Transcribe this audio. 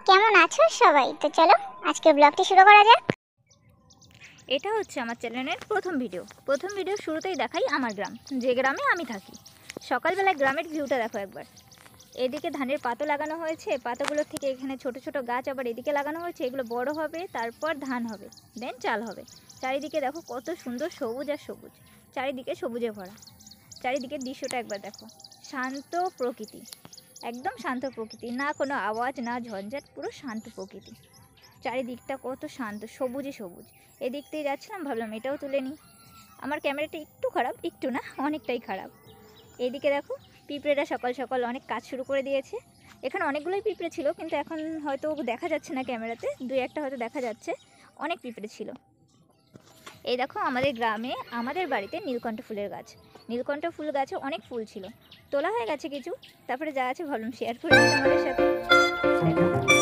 কেমন আছো সবাই? তো চলো আজকে ব্লগটি শুরু করা যাক। এটা হচ্ছে আমার চ্যানেলের প্রথম ভিডিও শুরুতেই দেখাই আমার গ্রাম, যে গ্রামে আমি থাকি। সকালবেলায় গ্রামের ভিউটা দেখো একবার। এদিকে ধানের পাতা লাগানো হয়েছে, পাতাগুলোর থেকে এখানে ছোট ছোট গাছ আবার এদিকে লাগানো হয়েছে, এগুলো বড় হবে, তারপর ধান হবে, দেন চাল হবে। চারিদিকে দেখো কত সুন্দর সবুজ আর সবুজ, চারিদিকে সবুজে ভরা। চারিদিকের দৃশ্যটা একবার দেখো, শান্ত প্রকৃতি, একদম শান্ত প্রকৃতি, না কোনো আওয়াজ না ঝঞ্ঝাট, পুরো শান্ত প্রকৃতি। চারিদিকটা কত শান্ত, সবুজে সবুজ। এদিক থেকে যাচ্ছিলাম, ভাবলাম এটাও তুলে নিই। আমার ক্যামেরাটা একটু খারাপ, একটু না অনেকটাই খারাপ। এইদিকে দেখো পিঁপড়েরা সকাল সকাল অনেক কাজ শুরু করে দিয়েছে। এখানে অনেকগুলোই পিঁপড়ে ছিল, কিন্তু এখন হয়তো দেখা যাচ্ছে না ক্যামেরাতে, দুই একটা হয়তো দেখা যাচ্ছে। অনেক পিঁপড়ে ছিল। এই দেখো আমাদের গ্রামে, আমাদের বাড়িতে নীলকণ্ঠ ফুলের গাছ। নীলকণ্ঠ ফুল গাছে অনেক ফুল ছিল, তোলা হয়ে গেছে কিছু, তারপরে যা আছে ভাবলাম শেয়ার করে তোমাদের সাথে। দেখো